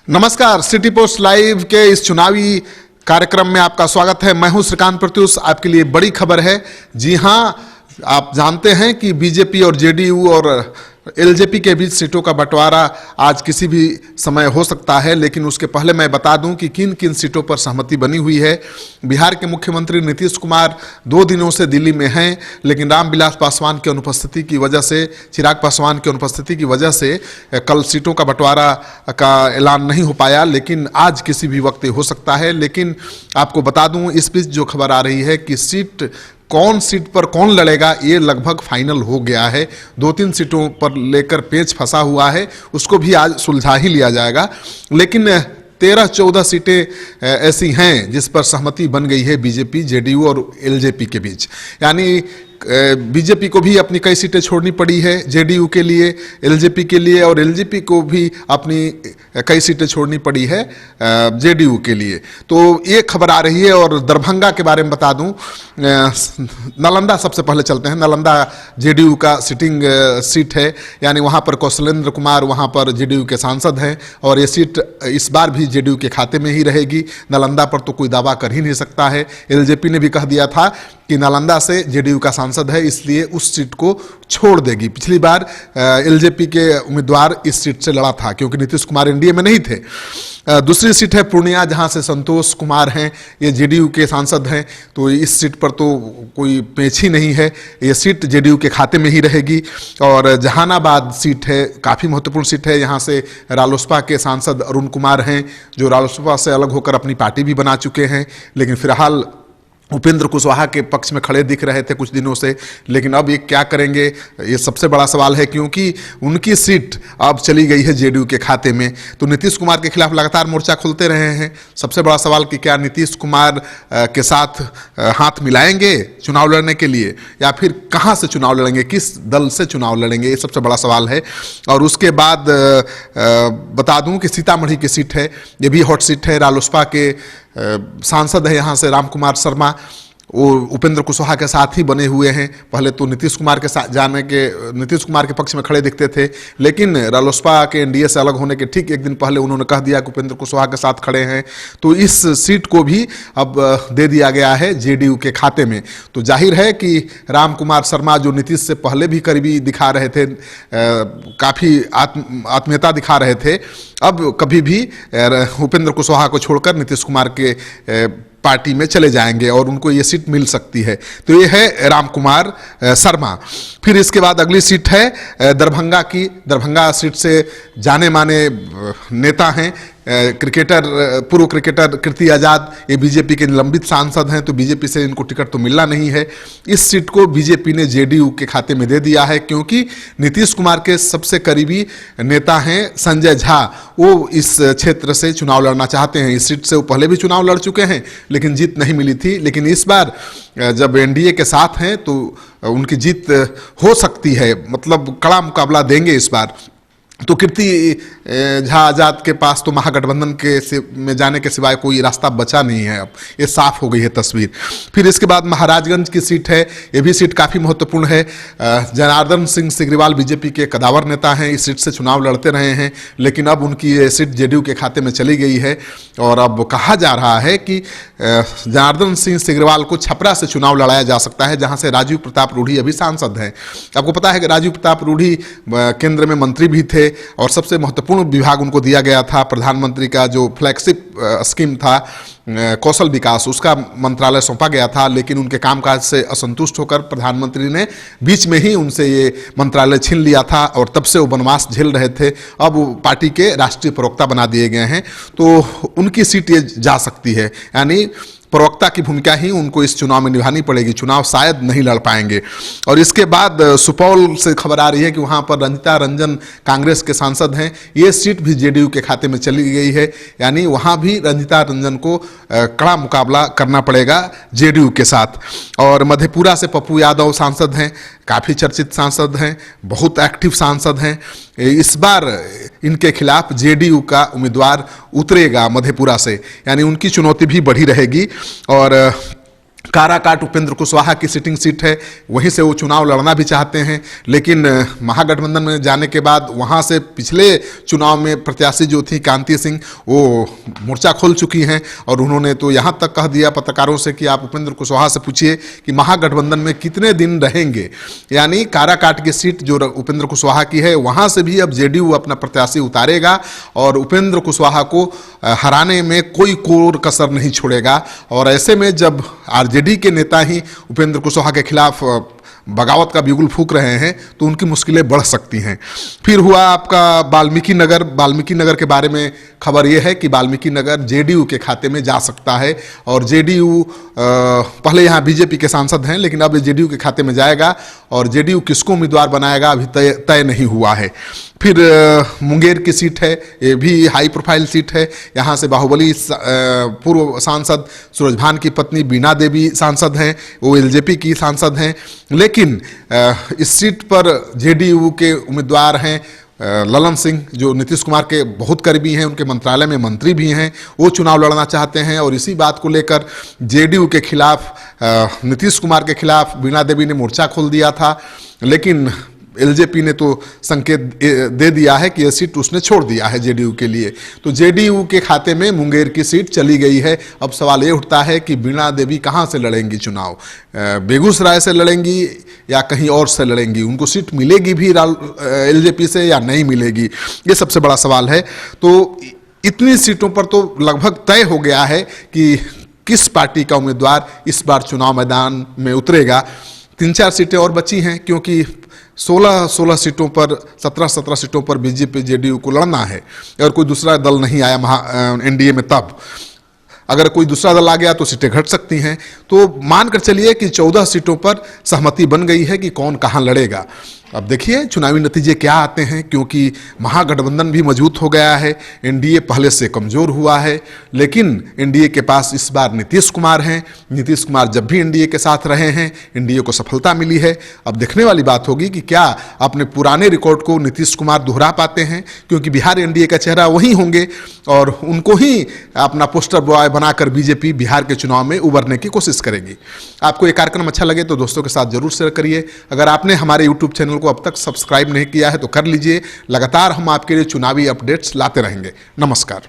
नमस्कार, city post live के इस चुनावी कार्यक्रम में आपका स्वागत है। मैं हूं श्रीकांत प्रत्युष। आपके लिए बड़ी खबर है। जी हां, आप जानते हैं कि बीजेपी और जेडीयू और एलजेपी के बीच सीटों का बंटवारा आज किसी भी समय हो सकता है, लेकिन उसके पहले मैं बता दूं कि किन किन सीटों पर सहमति बनी हुई है। बिहार के मुख्यमंत्री नीतीश कुमार 2 दिनों से दिल्ली में हैं, लेकिन रामविलास पासवान की अनुपस्थिति की वजह से, चिराग पासवान की अनुपस्थिति की वजह से कल सीटों का बंटवारा का ऐलान नहीं हो पाया, लेकिन आज किसी भी वक्त हो सकता है। लेकिन आपको बता दूं, इस बीच जो खबर आ रही है कि कौन सीट पर कौन लड़ेगा, ये लगभग फाइनल हो गया है। 2-3 सीटों पर लेकर पेच फंसा हुआ है, उसको भी आज सुलझा ही लिया जाएगा। लेकिन 13-14 सीटें ऐसी हैं जिस पर सहमति बन गई है बीजेपी, जेडीयू और एलजेपी के बीच। यानी बीजेपी को भी अपनी कई सीटें छोड़नी पड़ी है जेडीयू के लिए, एलजेपी के लिए, और एलजेपी को भी अपनी कई सीटें छोड़नी पड़ी है जेडीयू के लिए। तो ये खबर आ रही है। और दरभंगा के बारे में बता दूं, नालंदा सबसे पहले चलते हैं। नालंदा जेडीयू का सिटिंग सीट है, यानी वहां पर कौशलेंद्र कुमार वहां पर जेडीयू के सांसद हैं, और ये सीट इस बार भी जेडीयू के खाते में ही रहेगी। नालंदा पर तो कोई दावा कर ही नहीं सकता है। एलजेपी ने भी कह दिया था कि नालंदा से जेडीयू का सांसद है, इसलिए उस सीट को छोड़ देगी। पिछली बार एलजेपी के उम्मीदवार इस सीट से लड़ा था क्योंकि नीतीश कुमार एनडीए में नहीं थे। दूसरी सीट है पूर्णिया, जहां से संतोष कुमार हैं, ये जेडीयू के सांसद हैं, तो इस सीट पर तो कोई पेच ही नहीं है, ये सीट जेडीयू के खाते में ही रहेगी। और जहानाबाद सीट है, काफ़ी महत्वपूर्ण सीट है, यहाँ से रालोसपा के सांसद अरुण कुमार हैं, जो रालोसपा से अलग होकर अपनी पार्टी भी बना चुके हैं, लेकिन फिलहाल उपेंद्र कुशवाहा के पक्ष में खड़े दिख रहे थे कुछ दिनों से। लेकिन अब ये क्या करेंगे, ये सबसे बड़ा सवाल है, क्योंकि उनकी सीट अब चली गई है जेडीयू के खाते में। तो नीतीश कुमार के खिलाफ लगातार मोर्चा खोलते रहे हैं। सबसे बड़ा सवाल कि क्या नीतीश कुमार के साथ हाथ मिलाएंगे चुनाव लड़ने के लिए, या फिर कहाँ से चुनाव लड़ेंगे, किस दल से चुनाव लड़ेंगे, ये सबसे बड़ा सवाल है। और उसके बाद बता दूं कि सीतामढ़ी की सीट है, ये भी हॉट सीट है। रालोसपा के सांसद है यहाँ से राम कुमार शर्मा, वो उपेंद्र कुशवाहा के साथ ही बने हुए हैं। पहले तो नीतीश कुमार के पक्ष में खड़े दिखते थे, लेकिन रालोसपा के एनडीए से अलग होने के ठीक एक दिन पहले उन्होंने कह दिया कि उपेंद्र कुशवाहा के साथ खड़े हैं। तो इस सीट को भी अब दे दिया गया है जेडीयू के खाते में। तो जाहिर है कि राम कुमार शर्मा, जो नीतीश से पहले भी करीबी दिखा रहे थे, काफ़ी आत्मीयता दिखा रहे थे, अब कभी भी उपेंद्र कुशवाहा को छोड़कर नीतीश कुमार के पार्टी में चले जाएंगे और उनको ये सीट मिल सकती है। तो ये है राम कुमार शर्मा। फिर इसके बाद अगली सीट है दरभंगा की। दरभंगा सीट से जाने माने नेता हैं पूर्व क्रिकेटर कीर्ति आजाद, ये बीजेपी के निलंबित सांसद हैं, तो बीजेपी से इनको टिकट तो मिलना नहीं है। इस सीट को बीजेपी ने जेडीयू के खाते में दे दिया है, क्योंकि नीतीश कुमार के सबसे करीबी नेता हैं संजय झा, वो इस क्षेत्र से चुनाव लड़ना चाहते हैं। इस सीट से वो पहले भी चुनाव लड़ चुके हैं, लेकिन जीत नहीं मिली थी। लेकिन इस बार जब एनडीए के साथ हैं तो उनकी जीत हो सकती है, मतलब कड़ा मुकाबला देंगे इस बार। तो कीर्ति झा आजाद के पास तो महागठबंधन में जाने के सिवाय कोई रास्ता बचा नहीं है, अब ये साफ हो गई है तस्वीर। फिर इसके बाद महाराजगंज की सीट है, ये भी सीट काफ़ी महत्वपूर्ण है। जनार्दन सिंह सिग्रीवाल बीजेपी के कदावर नेता हैं, इस सीट से चुनाव लड़ते रहे हैं, लेकिन अब उनकी ये सीट जेडीयू के खाते में चली गई है। और अब कहा जा रहा है कि जनार्दन सिंह सिग्रीवाल को छपरा से चुनाव लड़ाया जा सकता है, जहाँ से राजीव प्रताप रूढ़ी अभी सांसद हैं। आपको पता है कि राजीव प्रताप रूढ़ी केंद्र में मंत्री भी थे, और सबसे महत्वपूर्ण विभाग उनको दिया गया था, प्रधानमंत्री का जो फ्लैगशिप स्कीम था कौशल विकास, उसका मंत्रालय सौंपा गया था। लेकिन उनके कामकाज से असंतुष्ट होकर प्रधानमंत्री ने बीच में ही उनसे ये मंत्रालय छीन लिया था, और तब से वो वनवास झेल रहे थे। अब वो पार्टी के राष्ट्रीय प्रवक्ता बना दिए गए हैं, तो उनकी सीट ये जा सकती है। यानी प्रवक्ता की भूमिका ही उनको इस चुनाव में निभानी पड़ेगी, चुनाव शायद नहीं लड़ पाएंगे। और इसके बाद सुपौल से खबर आ रही है कि वहाँ पर रंजिता रंजन कांग्रेस के सांसद हैं, ये सीट भी जेडीयू के खाते में चली गई है। यानी वहाँ भी रंजिता रंजन को कड़ा मुकाबला करना पड़ेगा जेडीयू के साथ। और मधेपुरा से पप्पू यादव सांसद हैं, काफ़ी चर्चित सांसद हैं, बहुत एक्टिव सांसद हैं। इस बार इनके खिलाफ जेडीयू का उम्मीदवार उतरेगा मधेपुरा से, यानी उनकी चुनौती भी बढ़ी रहेगी। और काराकाट उपेंद्र कुशवाहा की सिटिंग सीट है, वहीं से वो चुनाव लड़ना भी चाहते हैं, लेकिन महागठबंधन में जाने के बाद वहां से पिछले चुनाव में प्रत्याशी जो थी कांति सिंह, वो मोर्चा खोल चुकी हैं और उन्होंने तो यहां तक कह दिया पत्रकारों से कि आप उपेंद्र कुशवाहा से पूछिए कि महागठबंधन में कितने दिन रहेंगे। यानी काराकाट की सीट जो उपेंद्र कुशवाहा की है, वहां से भी अब जेडीयू अपना प्रत्याशी उतारेगा और उपेंद्र कुशवाहा को हराने में कोई कोर कसर नहीं छोड़ेगा। और ऐसे में जब आरजेडी के नेता ही उपेंद्र कुशवाहा के खिलाफ बगावत का बिगुल फूंक रहे हैं तो उनकी मुश्किलें बढ़ सकती हैं। फिर हुआ आपका वाल्मीकि नगर के बारे में खबर यह है कि वाल्मीकि नगर जेडीयू के खाते में जा सकता है और जेडीयू पहले यहाँ बीजेपी के सांसद हैं, लेकिन अब जेडीयू के खाते में जाएगा और जेडीयू किसको उम्मीदवार बनाएगा अभी तय नहीं हुआ है। फिर मुंगेर की सीट है, ये भी हाई प्रोफाइल सीट है। यहाँ से बाहुबली पूर्व सांसद सूरजभान की पत्नी बीना देवी सांसद हैं, वो एलजेपी की सांसद हैं, लेकिन इस सीट पर जेडीयू के उम्मीदवार हैं ललन सिंह, जो नीतीश कुमार के बहुत करीबी हैं, उनके मंत्रालय में मंत्री भी हैं, वो चुनाव लड़ना चाहते हैं। और इसी बात को लेकर जेडीयू के खिलाफ, नीतीश कुमार के खिलाफ बीना देवी ने मोर्चा खोल दिया था, लेकिन एलजेपी ने तो संकेत दे दिया है कि यह सीट उसने छोड़ दिया है जेडीयू के लिए। तो जेडीयू के खाते में मुंगेर की सीट चली गई है। अब सवाल ये उठता है कि बीना देवी कहाँ से लड़ेंगी चुनाव, बेगूसराय से लड़ेंगी या कहीं और से लड़ेंगी, उनको सीट मिलेगी भी एलजेपी से या नहीं मिलेगी, ये सबसे बड़ा सवाल है। तो इतनी सीटों पर तो लगभग तय हो गया है कि किस पार्टी का उम्मीदवार इस बार चुनाव मैदान में उतरेगा। 3-4 सीटें और बची हैं, क्योंकि 16 सीटों पर 17 सीटों पर बीजेपी जेडीयू को लड़ना है और कोई दूसरा दल नहीं आया एनडीए में। तब अगर कोई दूसरा दल आ गया तो सीटें घट सकती हैं। तो मानकर चलिए कि 14 सीटों पर सहमति बन गई है कि कौन कहां लड़ेगा। अब देखिए चुनावी नतीजे क्या आते हैं, क्योंकि महागठबंधन भी मजबूत हो गया है, एनडीए पहले से कमजोर हुआ है, लेकिन एनडीए के पास इस बार नीतीश कुमार हैं। नीतीश कुमार जब भी एनडीए के साथ रहे हैं, एनडीए को सफलता मिली है। अब देखने वाली बात होगी कि क्या अपने पुराने रिकॉर्ड को नीतीश कुमार दोहरा पाते हैं, क्योंकि बिहार एनडीए का चेहरा वही होंगे और उनको ही अपना पोस्टर बॉय बनाकर बीजेपी बिहार के चुनाव में उबरने की कोशिश करेगी। आपको ये कार्यक्रम अच्छा लगे तो दोस्तों के साथ जरूर शेयर करिए। अगर आपने हमारे यूट्यूब चैनल को अब तक सब्सक्राइब नहीं किया है तो कर लीजिए। लगातार हम आपके लिए चुनावी अपडेट्स लाते रहेंगे। नमस्कार।